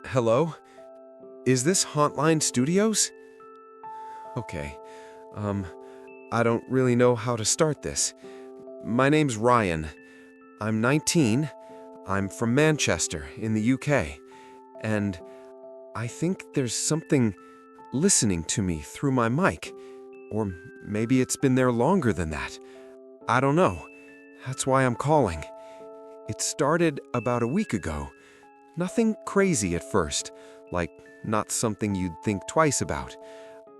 Hello? Is this HauntLine Studios? Okay, I don't really know how to start this. My name's Ryan. I'm 19. I'm from Manchester, in the UK. And I think there's something listening to me through my mic. Or maybe it's been there longer than that. I don't know. That's why I'm calling. It started about a week ago. Nothing crazy at first, like not something you'd think twice about.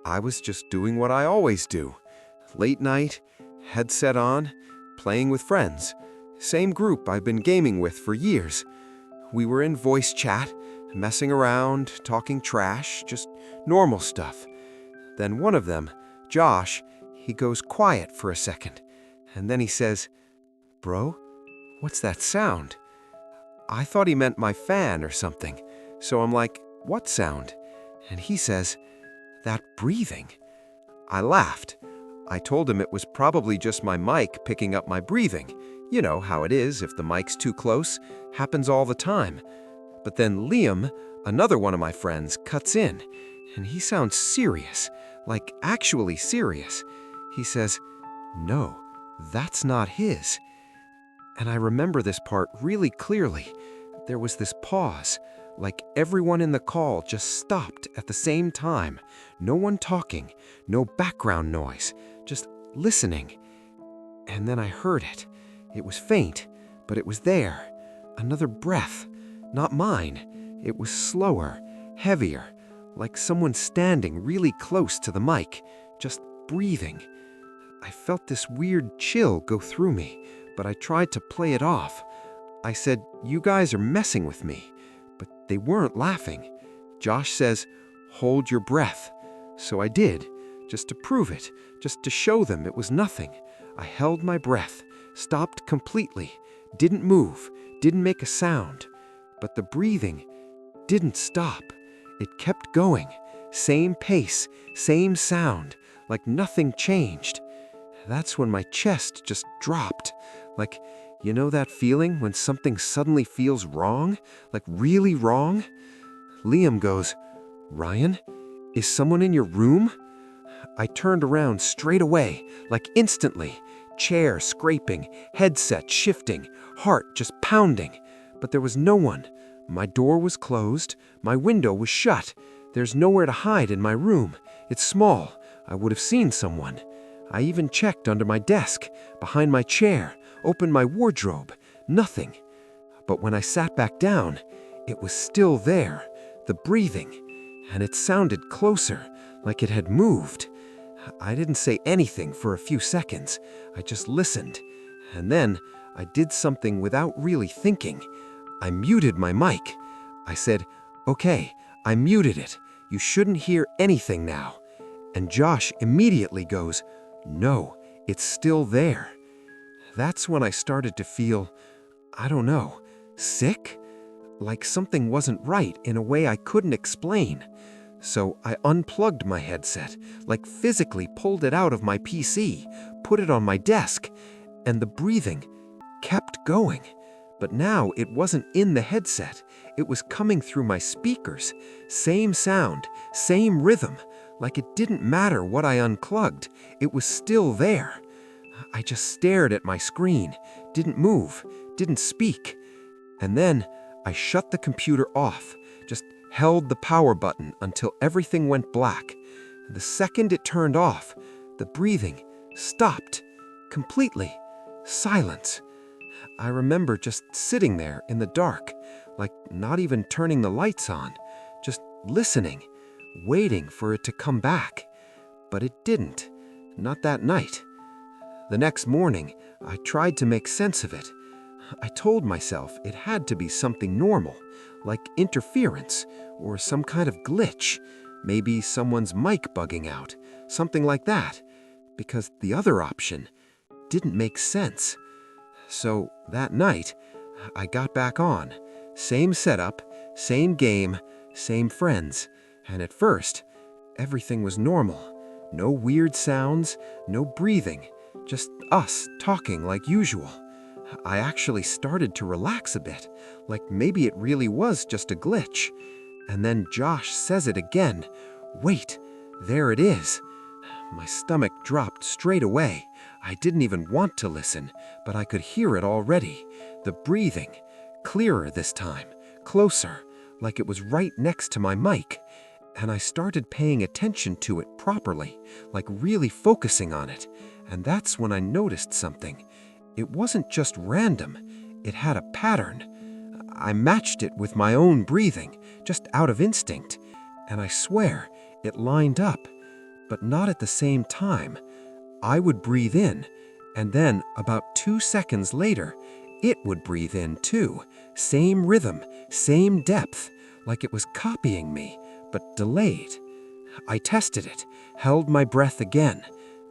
I was just doing what I always do. Late night, headset on, playing with friends. Same group I've been gaming with for years. We were in voice chat, messing around, talking trash, just normal stuff. Then one of them, Josh, he goes quiet for a second. And then he says, "Bro, what's that sound?" I thought he meant my fan or something. So I'm like, "What sound?" And he says, "That breathing." I laughed. I told him it was probably just my mic picking up my breathing. You know how it is if the mic's too close. Happens all the time. But then Liam, another one of my friends, cuts in. And he sounds serious. Like actually serious. He says, "No, that's not his." And I remember this part really clearly. There was this pause, like everyone in the call just stopped at the same time. No one talking, no background noise, just listening. And then I heard it. It was faint, but it was there. Another breath, not mine. It was slower, heavier, like someone standing really close to the mic, just breathing. I felt this weird chill go through me, but I tried to play it off. I said, "You guys are messing with me." But they weren't laughing. Josh says, "Hold your breath." So I did, just to prove it, just to show them it was nothing. I held my breath, stopped completely, didn't move, didn't make a sound. But the breathing didn't stop. It kept going, same pace, same sound, like nothing changed. That's when my chest just dropped. Like, you know that feeling when something suddenly feels wrong? Like really wrong? Liam goes, "Ryan, is someone in your room?" I turned around straight away, like instantly. Chair scraping, headset shifting, heart just pounding. But there was no one. My door was closed, my window was shut. There's nowhere to hide in my room. It's small. I would have seen someone. I even checked under my desk, behind my chair, opened my wardrobe. Nothing. But when I sat back down, it was still there, the breathing. And it sounded closer, like it had moved. I didn't say anything for a few seconds. I just listened. And then I did something without really thinking. I muted my mic. I said, "Okay, I muted it. You shouldn't hear anything now." And Josh immediately goes, "No, it's still there." That's when I started to feel, I don't know, sick? Like something wasn't right in a way I couldn't explain. So I unplugged my headset, like physically pulled it out of my PC, put it on my desk, and the breathing kept going. But now it wasn't in the headset. It was coming through my speakers. Same sound, same rhythm. Like it didn't matter what I unplugged. It was still there. I just stared at my screen, didn't move, didn't speak. And then I shut the computer off, just held the power button until everything went black. The second it turned off, the breathing stopped. Completely. Silence. I remember just sitting there in the dark, like not even turning the lights on, just listening, waiting for it to come back. But it didn't. Not that night. The next morning, I tried to make sense of it. I told myself it had to be something normal, like interference or some kind of glitch, maybe someone's mic bugging out, something like that, because the other option didn't make sense. So that night, I got back on. Same setup, same game, same friends. And at first, everything was normal. No weird sounds, no breathing, just us talking like usual. I actually started to relax a bit, like maybe it really was just a glitch. And then Josh says it again. Wait, there it is. My stomach dropped straight away. I didn't even want to listen, but I could hear it already. The breathing, clearer this time, closer, like it was right next to my mic. And I started paying attention to it properly, like really focusing on it. And that's when I noticed something. It wasn't just random, it had a pattern. I matched it with my own breathing, just out of instinct. And I swear, it lined up, but not at the same time. I would breathe in, and then about 2 seconds later, it would breathe in too. Same rhythm, same depth, like it was copying me, but delayed. I tested it, held my breath again.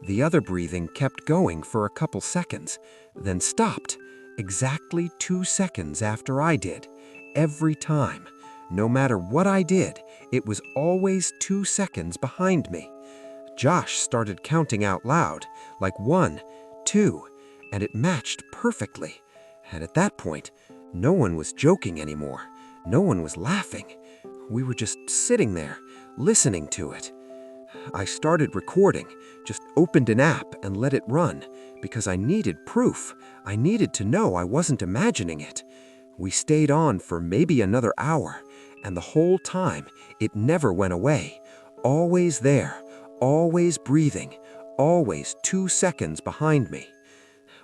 The other breathing kept going for a couple seconds, then stopped, exactly 2 seconds after I did. Every time, no matter what I did, it was always 2 seconds behind me. Josh started counting out loud, like 1, 2, and it matched perfectly. And at that point, no one was joking anymore. No one was laughing. We were just sitting there, listening to it. I started recording, just opened an app and let it run, because I needed proof. I needed to know I wasn't imagining it. We stayed on for maybe another hour, and the whole time, it never went away. Always there, always breathing, always 2 seconds behind me.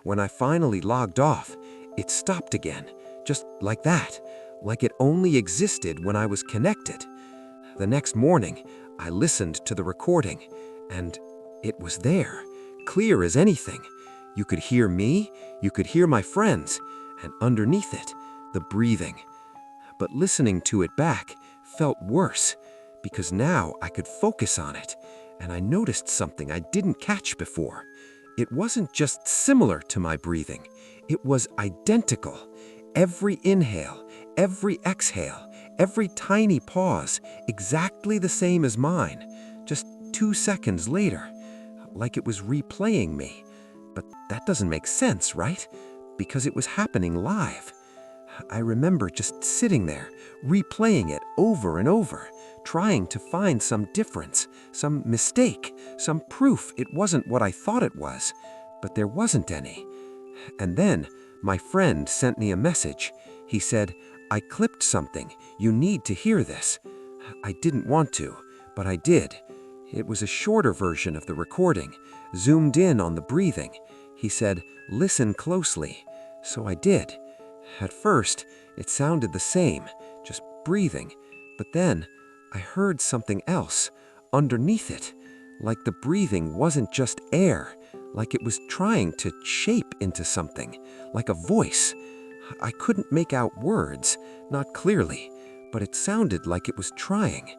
When I finally logged off, it stopped again, just like that, like it only existed when I was connected. The next morning, I listened to the recording, and it was there, clear as anything. You could hear me, you could hear my friends, and underneath it, the breathing. But listening to it back felt worse, because now I could focus on it, and I noticed something I didn't catch before. It wasn't just similar to my breathing, it was identical. Every inhale, every exhale, every tiny pause, exactly the same as mine, just 2 seconds later, like it was replaying me. But that doesn't make sense, right? Because it was happening live. I remember just sitting there, replaying it over and over, trying to find some difference, some mistake, some proof it wasn't what I thought it was, but there wasn't any. And then my friend sent me a message. He said, "I clipped something. You need to hear this." I didn't want to, but I did. It was a shorter version of the recording, zoomed in on the breathing. He said, "Listen closely." So I did. At first, it sounded the same, just breathing, but then I heard something else underneath it, like the breathing wasn't just air, like it was trying to shape into something, like a voice. I couldn't make out words, not clearly, but it sounded like it was trying.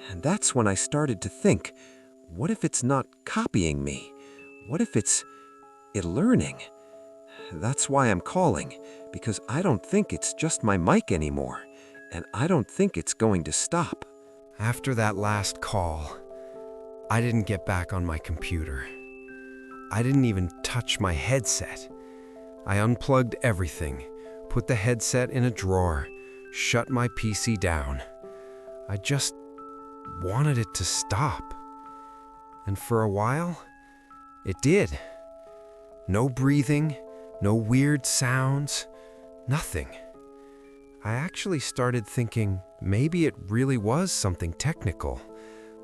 And that's when I started to think, what if it's not copying me? What if it's learning? That's why I'm calling, because I don't think it's just my mic anymore, and I don't think it's going to stop. After that last call, I didn't get back on my computer. I didn't even touch my headset. I unplugged everything, put the headset in a drawer, shut my PC down. I just wanted it to stop. And for a while, it did. No breathing, no weird sounds, nothing. I actually started thinking maybe it really was something technical.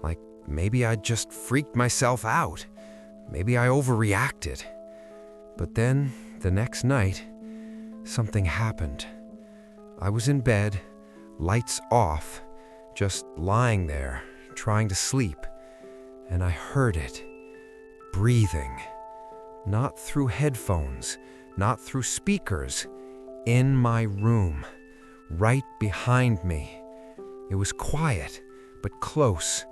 Like maybe I just freaked myself out. Maybe I overreacted. But then, the next night, something happened. I was in bed, lights off, just lying there, trying to sleep, and I heard it, breathing. Not through headphones, not through speakers, in my room, right behind me. It was quiet, but close,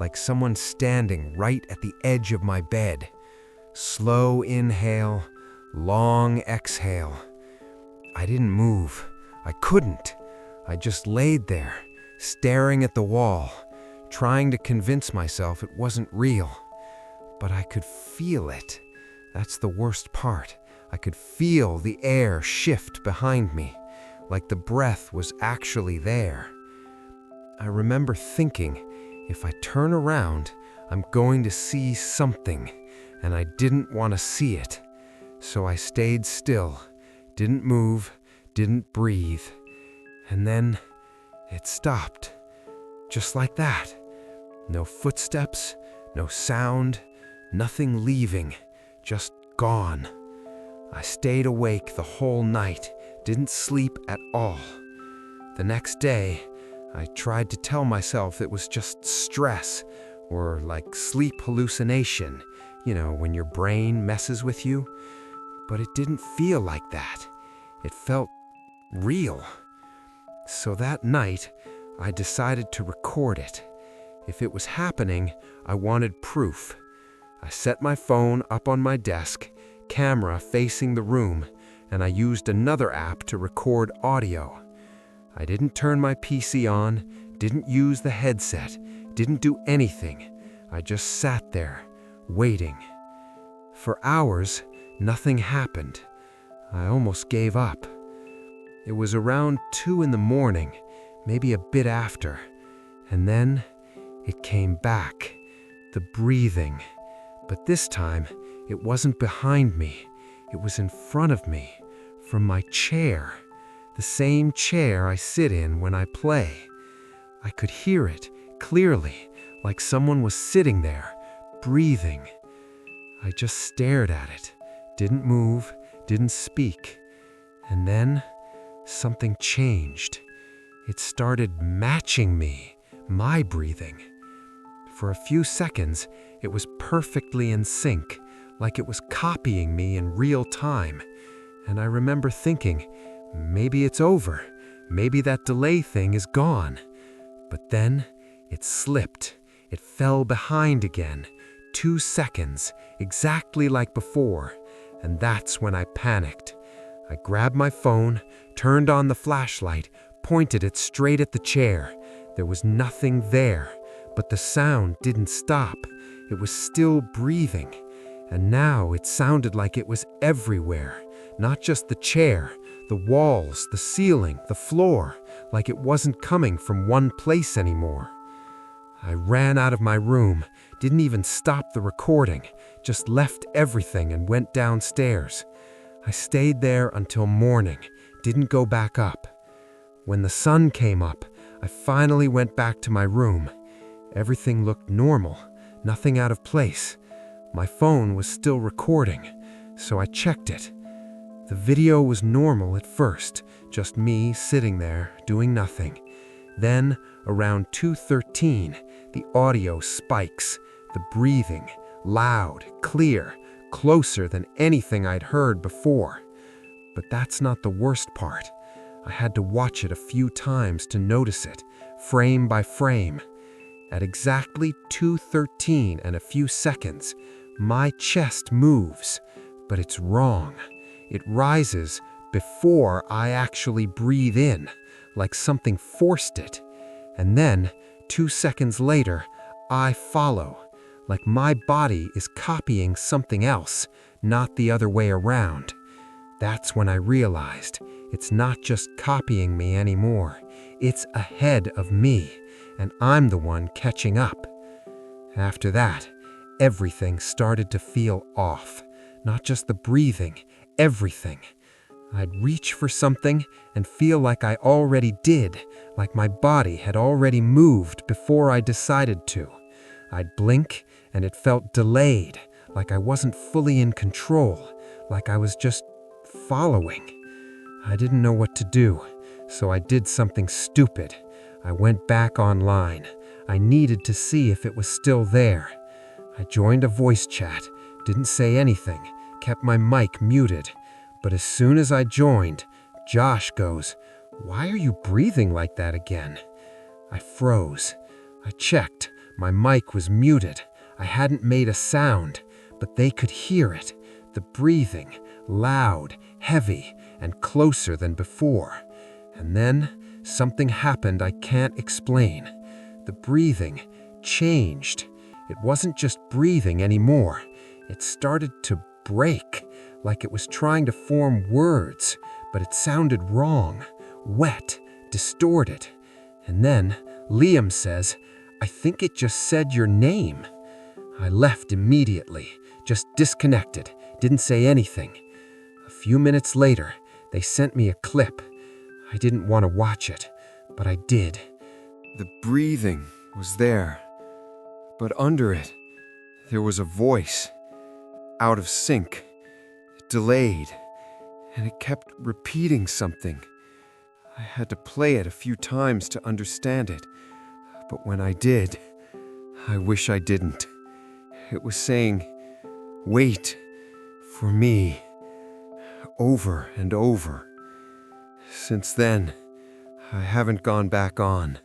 like someone standing right at the edge of my bed. Slow inhale, long exhale. I didn't move. I couldn't. I just laid there, staring at the wall, trying to convince myself it wasn't real. But I could feel it. That's the worst part. I could feel the air shift behind me, like the breath was actually there. I remember thinking, if I turn around, I'm going to see something, and I didn't want to see it. So I stayed still, didn't move, didn't breathe. And then it stopped, just like that. No footsteps, no sound, nothing leaving, just gone. I stayed awake the whole night, didn't sleep at all. The next day, I tried to tell myself it was just stress or like sleep hallucination, when your brain messes with you. But it didn't feel like that. It felt real. So that night, I decided to record it. If it was happening, I wanted proof. I set my phone up on my desk, camera facing the room, and I used another app to record audio. I didn't turn my PC on, didn't use the headset, didn't do anything. I just sat there, waiting. For hours, nothing happened. I almost gave up. It was around 2 in the morning, maybe a bit after, and then it came back, the breathing. But this time, it wasn't behind me. It was in front of me, from my chair, the same chair I sit in when I play. I could hear it clearly, like someone was sitting there, breathing. I just stared at it, didn't move, didn't speak. And then something changed. It started matching me, my breathing. For a few seconds, it was perfectly in sync, like it was copying me in real time. And I remember thinking, maybe it's over. Maybe that delay thing is gone. But then it slipped. It fell behind again. 2 seconds, exactly like before. And that's when I panicked. I grabbed my phone, turned on the flashlight, pointed it straight at the chair. There was nothing there, but the sound didn't stop. It was still breathing. And now it sounded like it was everywhere, not just the chair, the walls, the ceiling, the floor, like it wasn't coming from one place anymore. I ran out of my room, didn't even stop the recording, just left everything and went downstairs. I stayed there until morning, didn't go back up. When the sun came up, I finally went back to my room. Everything looked normal, nothing out of place. My phone was still recording, so I checked it. The video was normal at first, just me sitting there, doing nothing. Then, around 2:13, the audio spikes, the breathing, loud, clear, closer than anything I'd heard before. But that's not the worst part. I had to watch it a few times to notice it, frame by frame. At exactly 2:13 and a few seconds, my chest moves, but it's wrong. It rises before I actually breathe in, like something forced it. And then, 2 seconds later, I follow, like my body is copying something else, not the other way around. That's when I realized it's not just copying me anymore. It's ahead of me, and I'm the one catching up. After that, everything started to feel off. Not just the breathing, everything. I'd reach for something and feel like I already did, like my body had already moved before I decided to. I'd blink and it felt delayed, like I wasn't fully in control, like I was just following. I didn't know what to do, so I did something stupid. I went back online. I needed to see if it was still there. I joined a voice chat, didn't say anything, kept my mic muted. But as soon as I joined, Josh goes, "Why are you breathing like that again?" I froze. I checked. My mic was muted. I hadn't made a sound, but they could hear it. The breathing, loud, heavy, and closer than before. And then something happened I can't explain. The breathing changed. It wasn't just breathing anymore. It started to break, like it was trying to form words, but it sounded wrong, wet, distorted. And then, Liam says, "I think it just said your name." I left immediately, just disconnected, didn't say anything. A few minutes later, they sent me a clip. I didn't want to watch it, but I did. The breathing was there, but under it, there was a voice, out of sync, delayed, and it kept repeating something. I had to play it a few times to understand it, but when I did, I wish I didn't. It was saying, "Wait for me," over and over. Since then, I haven't gone back on.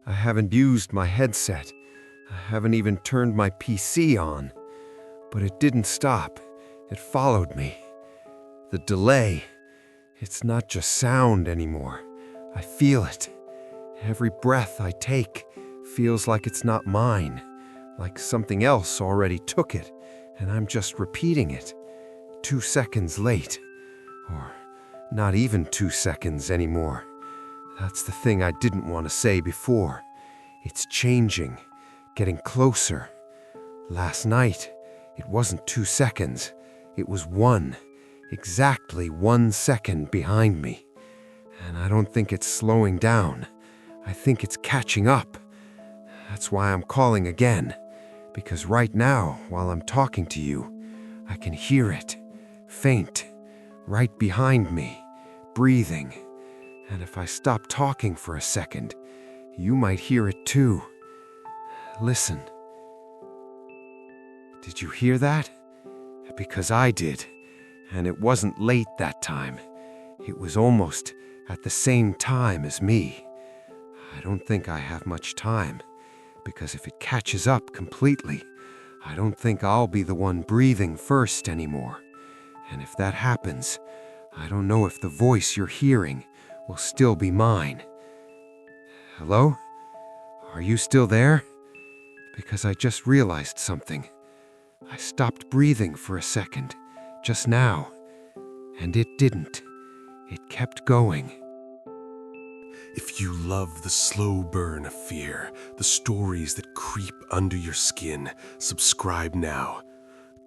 I haven't used my headset. I haven't even turned my PC on. But it didn't stop. It followed me. The delay, it's not just sound anymore. I feel it. Every breath I take feels like it's not mine, like something else already took it, and I'm just repeating it. 2 seconds late. Or not even 2 seconds anymore. That's the thing I didn't want to say before. It's changing, getting closer. Last night, it wasn't 2 seconds. It was one, exactly 1 second behind me. And I don't think it's slowing down. I think it's catching up. That's why I'm calling again. Because right now, while I'm talking to you, I can hear it, faint, right behind me, breathing. And if I stop talking for a second, you might hear it too. Listen. Did you hear that? Because I did. And it wasn't late that time. It was almost at the same time as me. I don't think I have much time, because if it catches up completely, I don't think I'll be the one breathing first anymore. And if that happens, I don't know if the voice you're hearing will still be mine. Hello? Are you still there? Because I just realized something. I stopped breathing for a second, just now, and it didn't. It kept going. If you love the slow burn of fear, the stories that creep under your skin, subscribe now.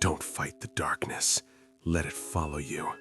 Don't fight the darkness. Let it follow you.